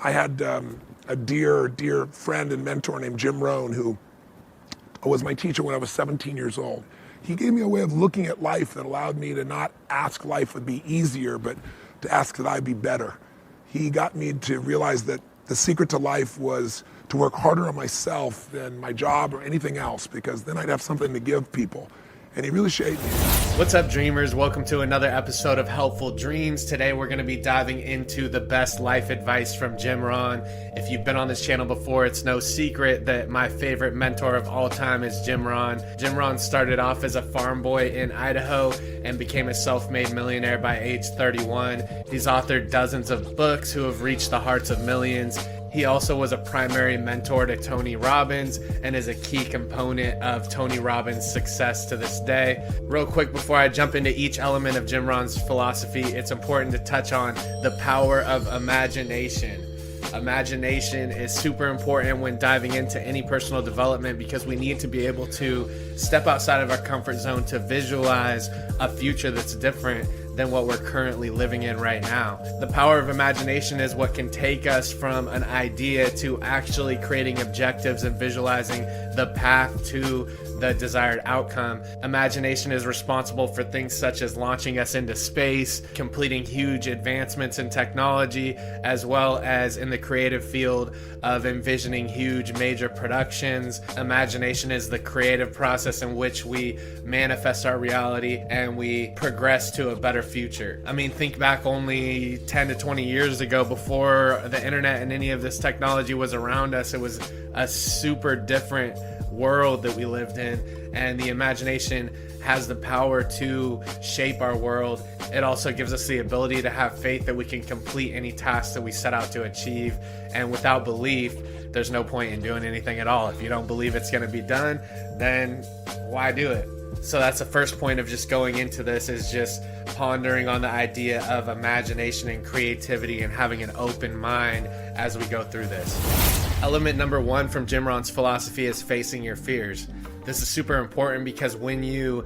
I had a dear friend and mentor named Jim Rohn, who was my teacher when I was 17 years old. He gave me a way of looking at life that allowed me to not ask life would be easier, but to ask that I'd be better. He got me to realize that the secret to life was to work harder on myself than my job or anything else, because then I'd have something to give people. And he really shaped me. What's up, dreamers? Welcome to another episode of Helpful Dreams. Today we're going to be diving into the best life advice from Jim Rohn. If you've been on this channel before, it's no secret that my favorite mentor of all time is Jim Rohn. Jim Rohn started off as a farm boy in Idaho and became a self-made millionaire by age 31. He's authored dozens of books who have reached the hearts of millions. He also was a primary mentor to Tony Robbins and is a key component of Tony Robbins' success to this day. Real quick, before I jump into each element of Jim Rohn's philosophy, it's important to touch on the power of imagination. Imagination is super important when diving into any personal development because we need to be able to step outside of our comfort zone to visualize a future that's different than what we're currently living in right now. The power of imagination is what can take us from an idea to actually creating objectives and visualizing the path to the desired outcome. Imagination is responsible for things such as launching us into space, completing huge advancements in technology, as well as in the creative field of envisioning huge major productions. Imagination is the creative process in which we manifest our reality and we progress to a better future. I mean, think back only 10 to 20 years ago, before the internet and any of this technology was around us. It was a super different world that we lived in, and the imagination has the power to shape our world. It also gives us the ability to have faith that we can complete any task that we set out to achieve, and without belief there's no point in doing anything at all. If you don't believe it's going to be done, then why do it? So that's the first point of just going into this, is just pondering on the idea of imagination and creativity and having an open mind as we go through this. Element number one from Jim Rohn's philosophy is facing your fears. This is super important because when you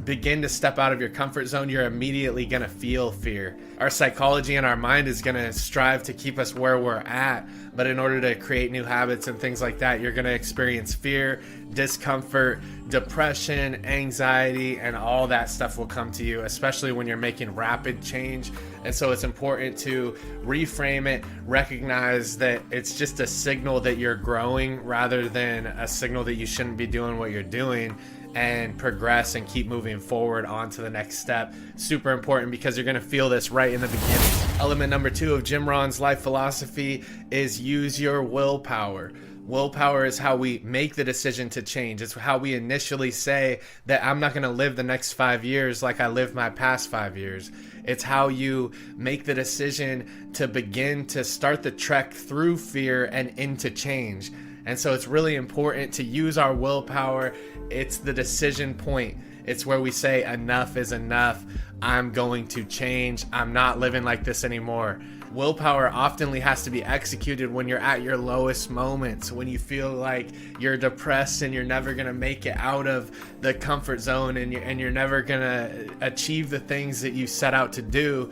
begin to step out of your comfort zone, you're immediately going to feel fear. Our psychology and our mind is going to strive to keep us where we're at, but in order to create new habits and things like that, you're going to experience fear, discomfort, depression, anxiety, and all that stuff will come to you, especially when you're making rapid change. And so it's important to reframe it, recognize that it's just a signal that you're growing rather than a signal that you shouldn't be doing what you're doing, and progress and keep moving forward on to the next step. Super important because you're going to feel this right in the beginning. Element number two of Jim Rohn's life philosophy is use your willpower. Willpower is how we make the decision to change. It's how we initially say that I'm not going to live the next 5 years like I lived my past 5 years. It's how you make the decision to begin to start the trek through fear and into change. And so it's really important to use our willpower. It's the decision point. It's where we say enough is enough. I'm going to change. I'm not living like this anymore. Willpower often has to be executed when you're at your lowest moments, when you feel like you're depressed and you're never going to make it out of the comfort zone and you're never going to achieve the things that you set out to do.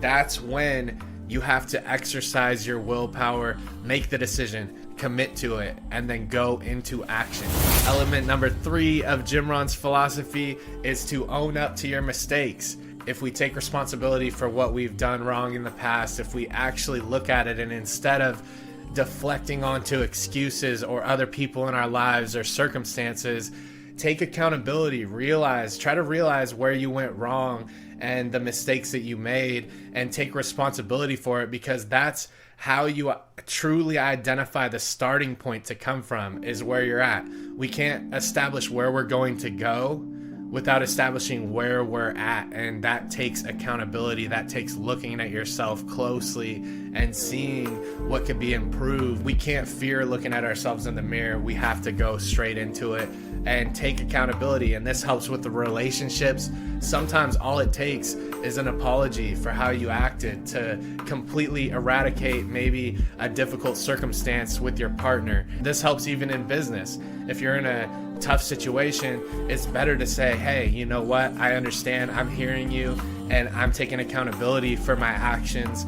That's when you have to exercise your willpower, make the decision, commit to it, and then go into action. Element number three of Jim Rohn's philosophy is to own up to your mistakes. If we take responsibility for what we've done wrong in the past, if we actually look at it and instead of deflecting onto excuses or other people in our lives or circumstances, take accountability, try to realize where you went wrong and the mistakes that you made, and take responsibility for it, because that's how you truly identify the starting point to come from, is where you're at. We can't establish where we're going to go without establishing where we're at, and that takes accountability. That takes looking at yourself closely and seeing what could be improved. We can't fear looking at ourselves in the mirror. We have to go straight into it and take accountability, and this helps with the relationships. Sometimes all it takes is an apology for how you acted to completely eradicate maybe a difficult circumstance with your partner. This helps even in business. If you're in a tough situation, it's better to say, hey, you know what? I understand. I'm hearing you and I'm taking accountability for my actions.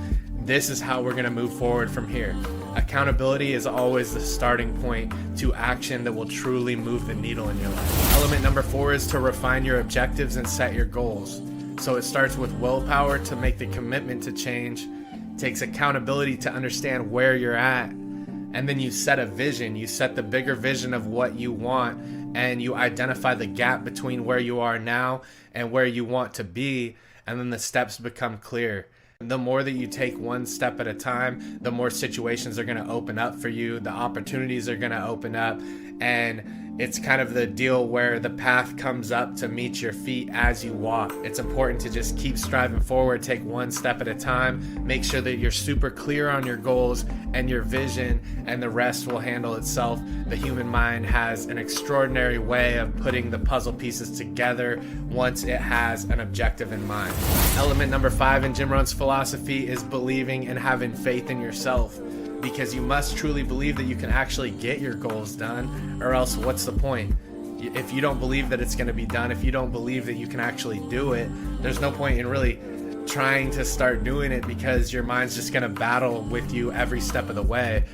this is how we're going to move forward from here. Accountability is always the starting point to action that will truly move the needle in your life. Element number 4 is to refine your objectives and set your goals. So it starts with willpower to make the commitment to change. It takes accountability to understand where you're at. And then you set a vision. You set the bigger vision of what you want, and you identify the gap between where you are now and where you want to be. And then the steps become clear. The more that you take one step at a time, the more situations are going to open up for you. The opportunities are going to open up. And it's kind of the deal where the path comes up to meet your feet as you walk. It's important to just keep striving forward, take one step at a time, make sure that you're super clear on your goals and your vision, and the rest will handle itself. The human mind has an extraordinary way of putting the puzzle pieces together once it has an objective in mind. Element number 5 in Jim Rohn's philosophy is believing and having faith in yourself. Because you must truly believe that you can actually get your goals done, or else what's the point? If you don't believe that it's going to be done, if you don't believe that you can actually do it, there's no point in really trying to start doing it, because your mind's just going to battle with you every step of the way.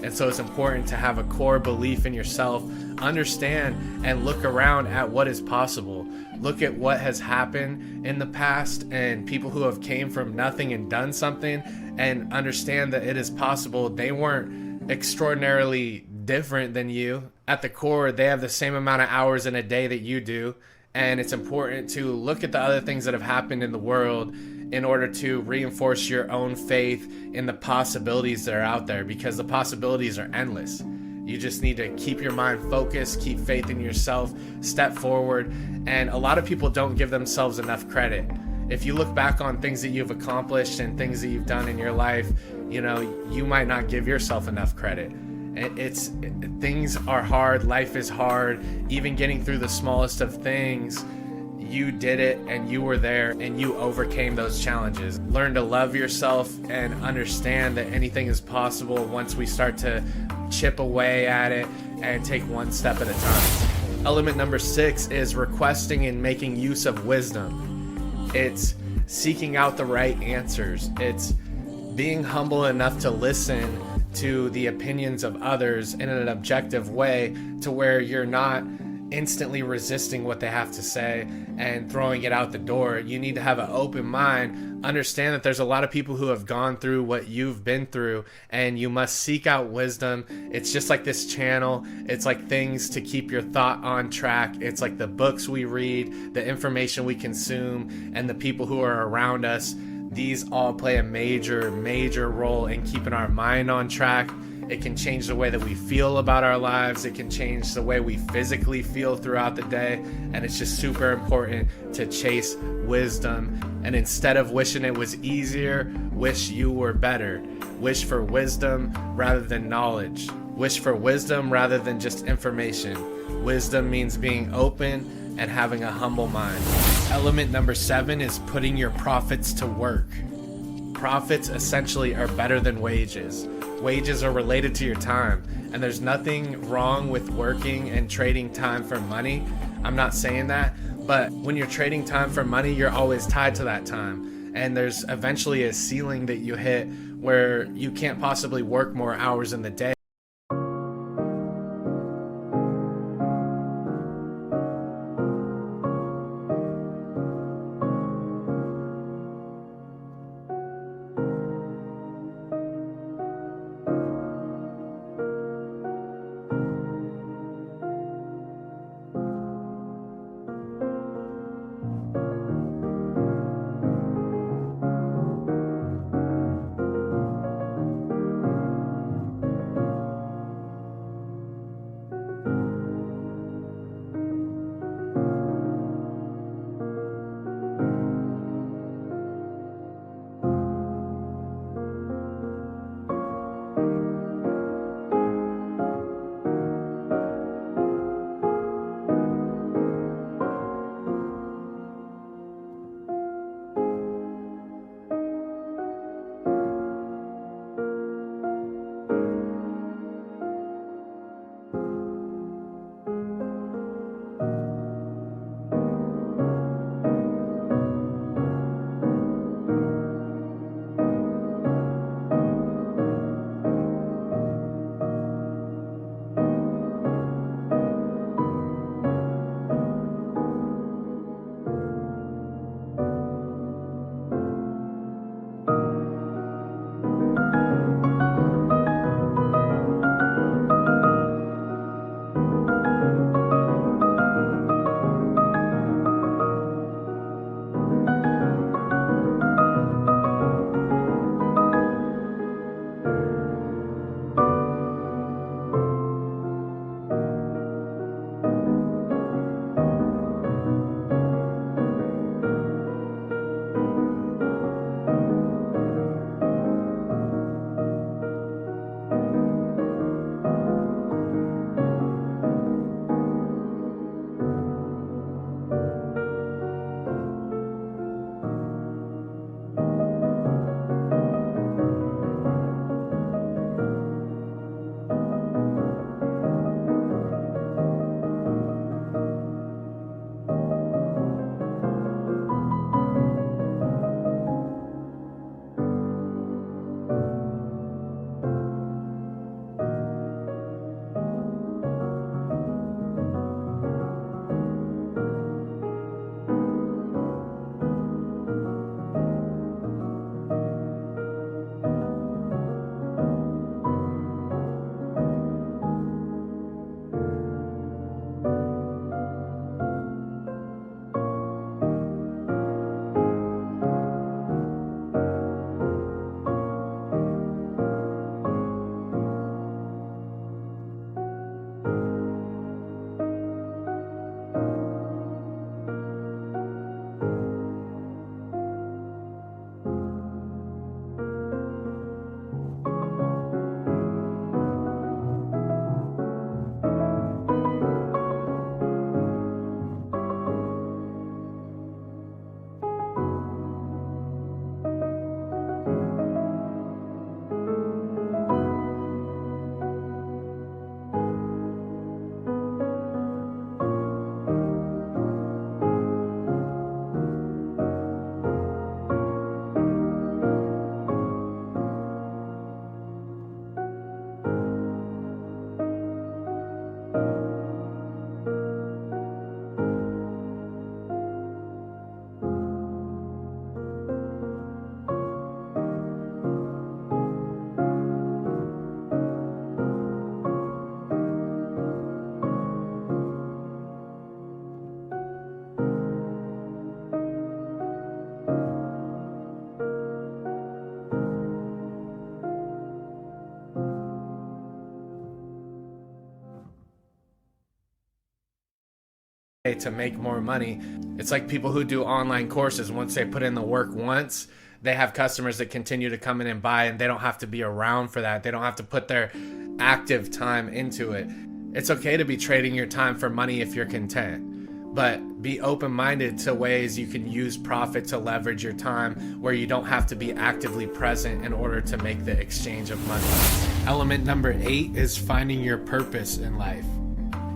And so it's important to have a core belief in yourself, understand and look around at what is possible. Look at what has happened in the past and people who have came from nothing and done something, and understand that it is possible. They weren't extraordinarily different than you. At the core, they have the same amount of hours in a day that you do. And it's important to look at the other things that have happened in the world in order to reinforce your own faith in the possibilities that are out there, because the possibilities are endless. You just need to keep your mind focused, keep faith in yourself, step forward. And a lot of people don't give themselves enough credit. If you look back on things that you've accomplished and things that you've done in your life, you might not give yourself enough credit. Things are hard, life is hard. Even getting through the smallest of things, you did it and you were there and you overcame those challenges. Learn to love yourself and understand that anything is possible once we start to chip away at it and take one step at a time. Element number 6 is requesting and making use of wisdom. It's seeking out the right answers. It's being humble enough to listen to the opinions of others in an objective way, to where you're not instantly resisting what they have to say and throwing it out the door. You need to have an open mind, understand that there's a lot of people who have gone through what you've been through, and you must seek out wisdom. It's just like this channel. It's like things to keep your thought on track. It's like the books we read, the information we consume, and the people who are around us. These all play a major role in keeping our mind on track. It can change the way that we feel about our lives. It can change the way we physically feel throughout the day. And it's just super important to chase wisdom. And instead of wishing it was easier, wish you were better. Wish for wisdom rather than knowledge. Wish for wisdom rather than just information. Wisdom means being open and having a humble mind. Element number 7 is putting your profits to work. Profits essentially are better than wages. Wages are related to your time, and there's nothing wrong with working and trading time for money. I'm not saying that, but when you're trading time for money, you're always tied to that time. And there's eventually a ceiling that you hit where you can't possibly work more hours in the day. to make more money. It's like people who do online courses. Once they put in the work once, they have customers that continue to come in and buy, and they don't have to be around for that. They don't have to put their active time into it. It's okay to be trading your time for money if you're content, but be open-minded to ways you can use profit to leverage your time where you don't have to be actively present in order to make the exchange of money. Element number 8 is finding your purpose in life.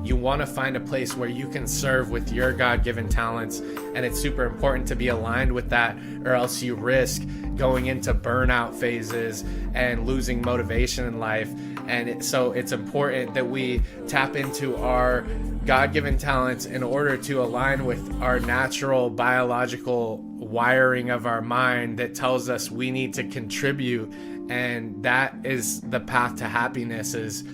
You want to find a place where you can serve with your God-given talents, and it's super important to be aligned with that, or else you risk going into burnout phases and losing motivation in life. And so it's important that we tap into our God-given talents in order to align with our natural biological wiring of our mind that tells us we need to contribute. And that is the path to happiness, is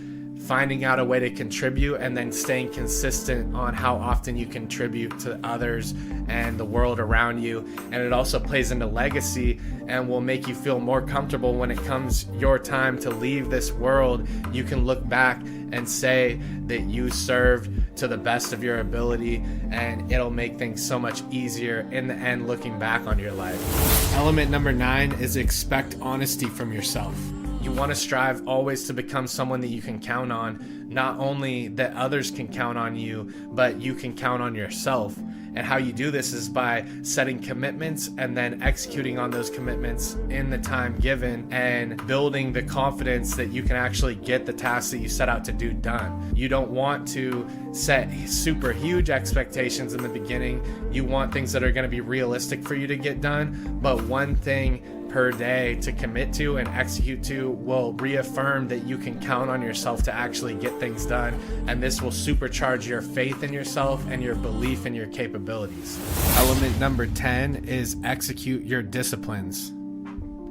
finding out a way to contribute and then staying consistent on how often you contribute to others and the world around you. And it also plays into legacy and will make you feel more comfortable when it comes your time to leave this world. You can look back and say that you served to the best of your ability, and it'll make things so much easier in the end looking back on your life. Element number 9 is expect honesty from yourself. You want to strive always to become someone that you can count on, not only that others can count on you, but you can count on yourself. And how you do this is by setting commitments and then executing on those commitments in the time given and building the confidence that you can actually get the tasks that you set out to do done. You don't want to set super huge expectations in the beginning. You want things that are going to be realistic for you to get done, but one thing per day to commit to and execute to will reaffirm that you can count on yourself to actually get things done, and this will supercharge your faith in yourself and your belief in your capabilities. Element number 10 is execute your disciplines.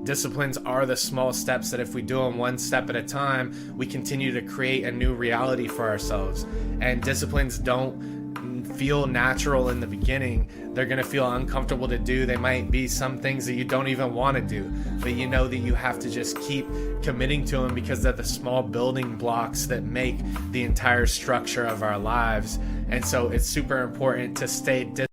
Disciplines are the small steps that if we do them one step at a time, we continue to create a new reality for ourselves. And disciplines don't feel natural in the beginning. They're going to feel uncomfortable to do. They might be some things that you don't even want to do, but you know that you have to just keep committing to them because they're the small building blocks that make the entire structure of our lives. And so it's super important to stay disciplined.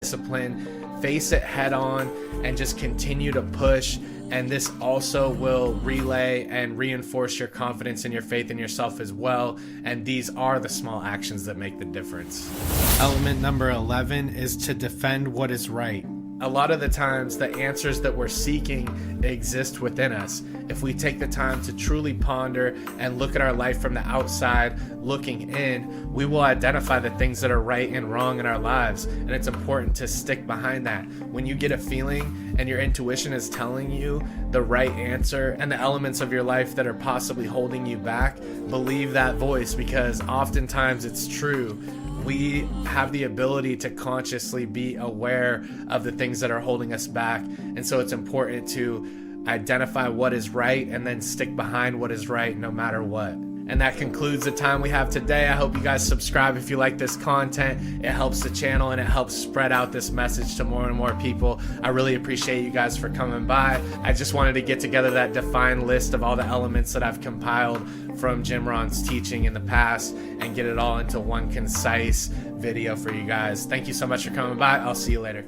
discipline, face it head on, and just continue to push. And this also will relay and reinforce your confidence and your faith in yourself as well. And these are the small actions that make the difference. Element number 11 is to defend what is right. A lot of the times, the answers that we're seeking exist within us. If we take the time to truly ponder and look at our life from the outside, looking in, we will identify the things that are right and wrong in our lives. And it's important to stick behind that. When you get a feeling and your intuition is telling you the right answer and the elements of your life that are possibly holding you back, believe that voice, because oftentimes it's true. We have the ability to consciously be aware of the things that are holding us back. And so it's important to identify what is right and then stick behind what is right no matter what. And that concludes the time we have today. I hope you guys subscribe if you like this content. It helps the channel and it helps spread out this message to more and more people. I really appreciate you guys for coming by. I just wanted to get together that defined list of all the elements that I've compiled from Jim Rohn's teaching in the past and get it all into one concise video for you guys. Thank you so much for coming by. I'll see you later.